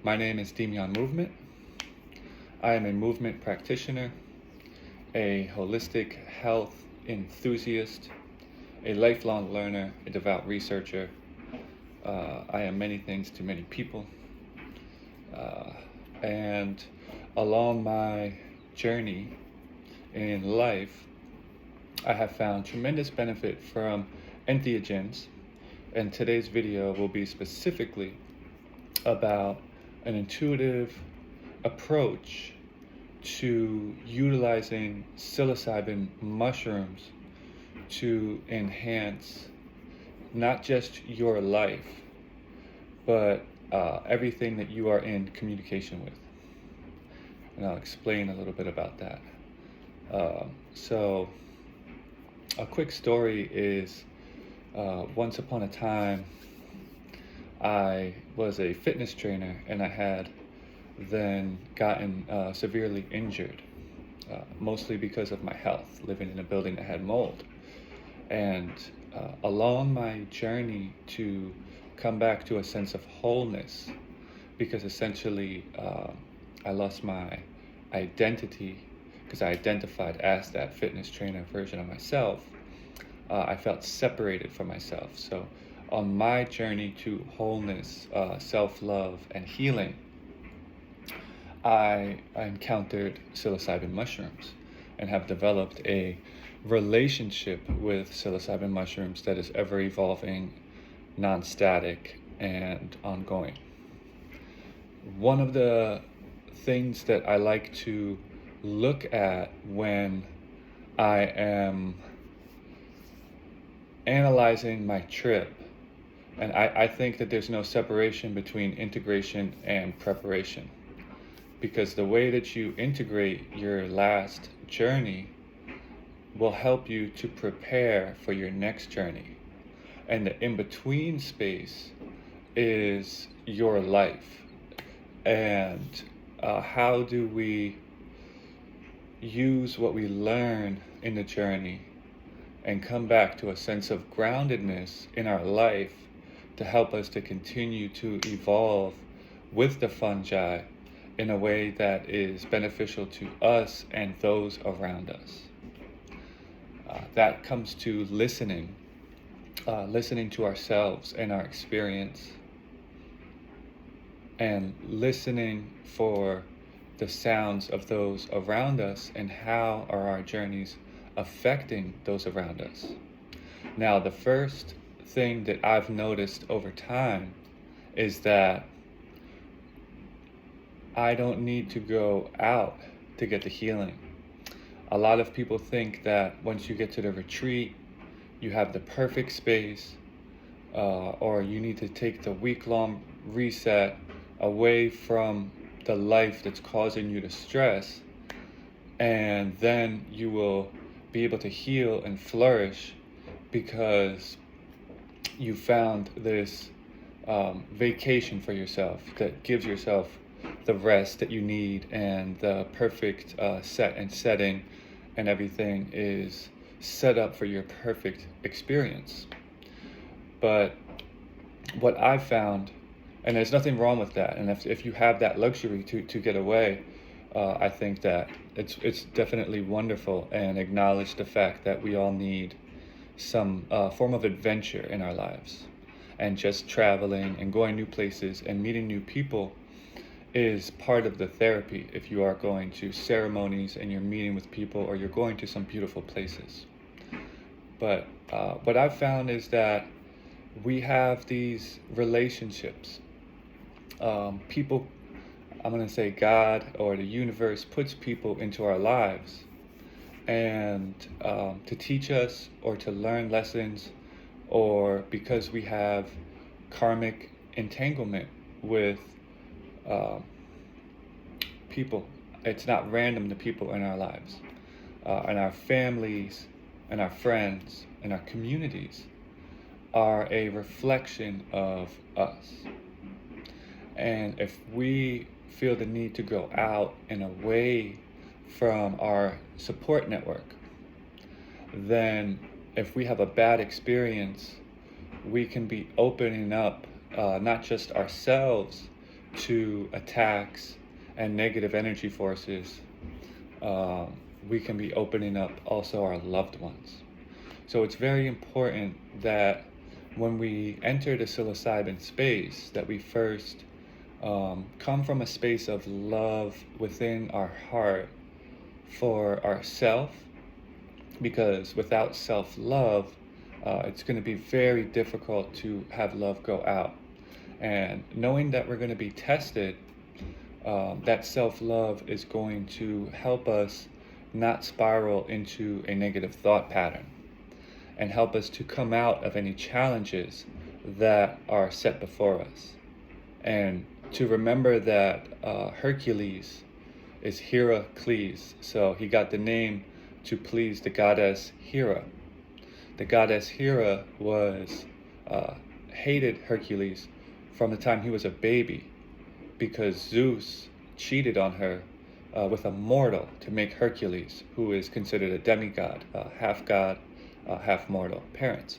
My name is Demian Movement. I am a movement practitioner, a holistic health enthusiast, a lifelong learner, a devout researcher. I am many things to many people. And along my journey in life, I have found tremendous benefit from entheogens, and today's video will be specifically about an intuitive approach to utilizing psilocybin mushrooms to enhance not just your life, but everything that you are in communication with. And I'll explain a little bit about that. So a quick story is once upon a time, I was a fitness trainer and I had then gotten severely injured, mostly because of my health, living in a building that had mold. And along my journey to come back to a sense of wholeness, because essentially I lost my identity because I identified as that fitness trainer version of myself, I felt separated from myself. So on my journey to wholeness, self-love, and healing, I encountered psilocybin mushrooms and have developed a relationship with psilocybin mushrooms that is ever evolving, non-static, and ongoing. One of the things that I like to look at when I am analyzing my trip, and I think that there's no separation between integration and preparation, because the way that you integrate your last journey will help you to prepare for your next journey. And the in-between space is your life. And how do we use what we learn in the journey and come back to a sense of groundedness in our life to help us to continue to evolve with the fungi in a way that is beneficial to us and those around us. That comes to listening to ourselves and our experience, and listening for the sounds of those around us and how are our journeys affecting those around us. Now, the first thing that I've noticed over time is that I don't need to go out to get the healing. A lot of people think that once you get to the retreat, you have the perfect space, or you need to take the week-long reset away from the life that's causing you to stress, and then you will be able to heal and flourish because you found this vacation for yourself that gives yourself the rest that you need, and the perfect set and setting and everything is set up for your perfect experience. But what I've found, and there's nothing wrong with that, and if you have that luxury to get away, I think that it's definitely wonderful, and acknowledge the fact that we all need some form of adventure in our lives. And just traveling and going new places and meeting new people is part of the therapy if you are going to ceremonies and you're meeting with people, or you're going to some beautiful places. But what I've found is that we have these relationships. People, I'm going to say God or the universe, puts people into our lives and to teach us or to learn lessons, or because we have karmic entanglement with people. It's not random, the people in our lives, and our families and our friends and our communities are a reflection of us. And if we feel the need to go out and away from our support network, then if we have a bad experience, we can be opening up not just ourselves to attacks and negative energy forces, we can be opening up also our loved ones. So it's very important that when we enter the psilocybin space, that we first come from a space of love within our heart for ourself, because without self-love, it's going to be very difficult to have love go out. And knowing that we're going to be tested, that self-love is going to help us not spiral into a negative thought pattern, and help us to come out of any challenges that are set before us. And to remember that Hercules is Heracles, so he got the name to please the goddess Hera. The goddess Hera was hated Hercules from the time he was a baby, because Zeus cheated on her with a mortal to make Hercules, who is considered a demigod, half god, half mortal, parents.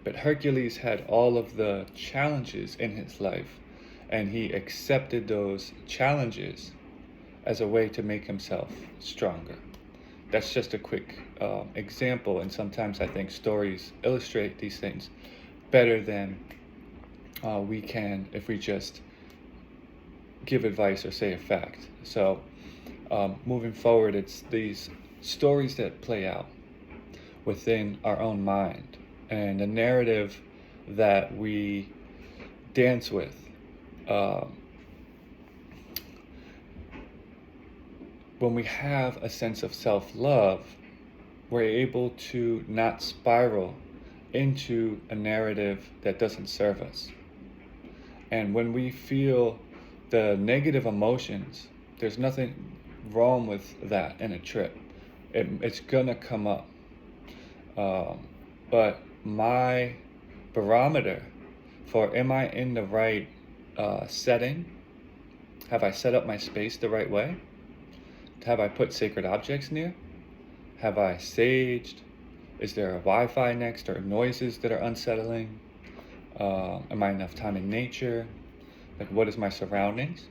But Hercules had all of the challenges in his life, and he accepted those challenges as a way to make himself stronger. That's just a quick example, and sometimes I think stories illustrate these things better than we can if we just give advice or say a fact. So moving forward, it's these stories that play out within our own mind, and the narrative that we dance with. When we have a sense of self-love, we're able to not spiral into a narrative that doesn't serve us. And when we feel the negative emotions, there's nothing wrong with that in a trip. It's gonna come up. But my barometer for, am I in the right setting? Have I set up my space the right way? Have I put sacred objects near? Have I saged? Is there a Wi-Fi next, or noises that are unsettling? Am I enough time in nature? Like, what is my surroundings?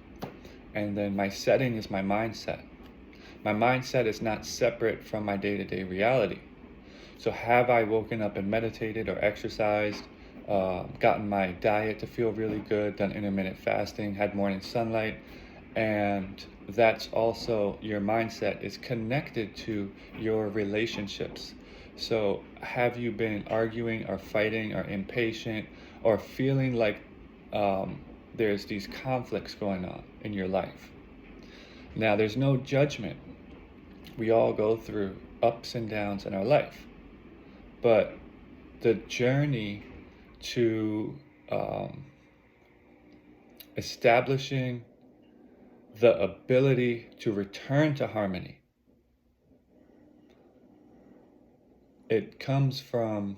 And then my setting is my mindset. My mindset is not separate from my day-to-day reality. So have I woken up and meditated or exercised, gotten my diet to feel really good, done intermittent fasting, had morning sunlight? And that's also, your mindset is connected to your relationships. So have you been arguing or fighting or impatient or feeling like there's these conflicts going on in your life? Now, there's no judgment. We all go through ups and downs in our life. But the journey to establishing the ability to return to harmony, it comes from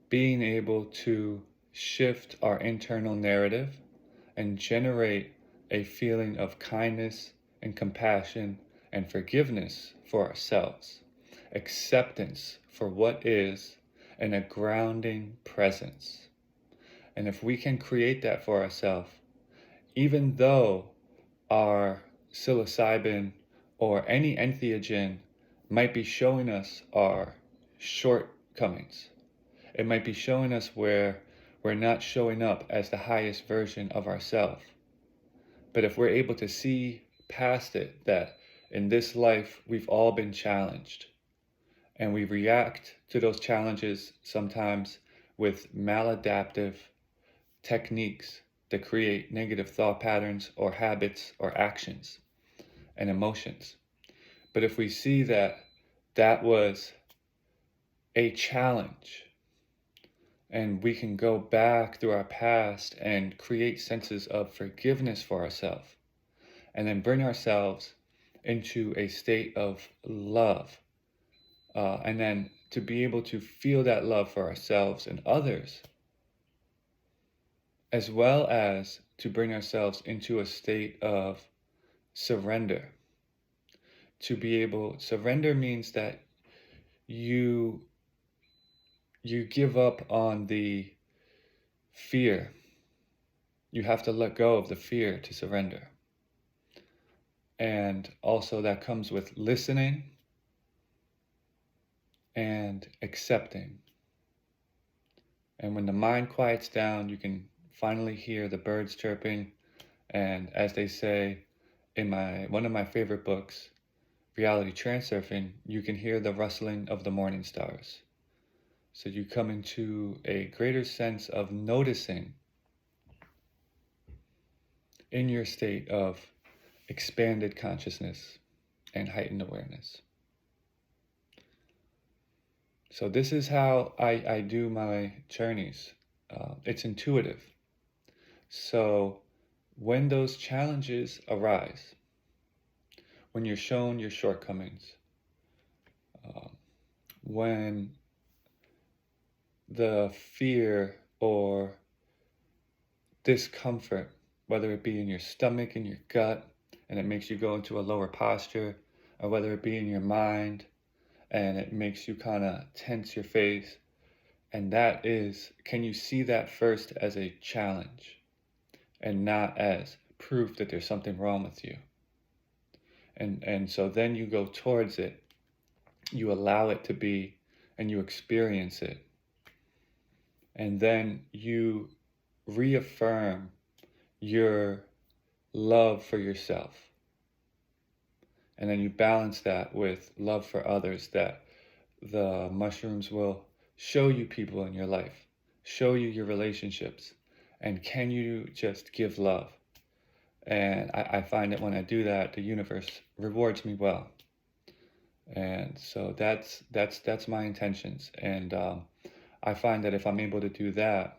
being able to shift our internal narrative and generate a feeling of kindness and compassion and forgiveness for ourselves, acceptance for what is, and a grounding presence. And if we can create that for ourselves, even though our psilocybin or any entheogen might be showing us our shortcomings, it might be showing us where we're not showing up as the highest version of ourselves. But if we're able to see past it, that in this life we've all been challenged, and we react to those challenges sometimes with maladaptive techniques that create negative thought patterns or habits or actions and emotions. But if we see that that was a challenge, and we can go back through our past and create senses of forgiveness for ourselves, and then bring ourselves into a state of love, and then to be able to feel that love for ourselves and others, as well as to bring ourselves into a state of surrender, to be able, surrender means that you give up on the fear. You have to let go of the fear to surrender. And also that comes with listening and accepting. And when the mind quiets down, you can finally hear the birds chirping. And as they say in one of my favorite books, Reality Transurfing, you can hear the rustling of the morning stars. So you come into a greater sense of noticing in your state of expanded consciousness and heightened awareness. So this is how I do my journeys. It's intuitive. So when those challenges arise, when you're shown your shortcomings, when the fear or discomfort, whether it be in your stomach, in your gut, and it makes you go into a lower posture, or whether it be in your mind, and it makes you kind of tense your face, and that is, can you see that first as a challenge and not as proof that there's something wrong with you? And so then you go towards it, you allow it to be, and you experience it. And then you reaffirm your love for yourself. And then you balance that with love for others, that the mushrooms will show you people in your life, show you your relationships, and can you just give love? And I find that when I do that, the universe rewards me well. And so that's my intentions. And I find that if I'm able to do that,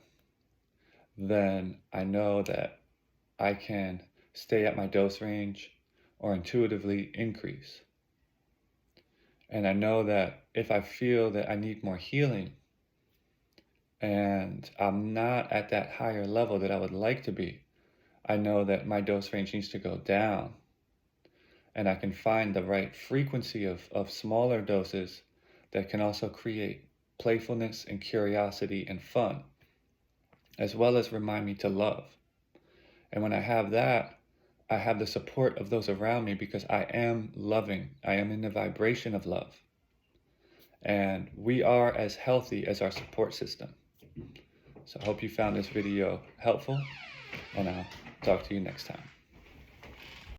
then I know that I can stay at my dose range or intuitively increase. And I know that if I feel that I need more healing and I'm not at that higher level that I would like to be, I know that my dose range needs to go down. And I can find the right frequency of smaller doses that can also create playfulness and curiosity and fun, as well as remind me to love. And when I have that, I have the support of those around me because I am loving. I am in the vibration of love. And we are as healthy as our support system. So I hope you found this video helpful, and I'll talk to you next time.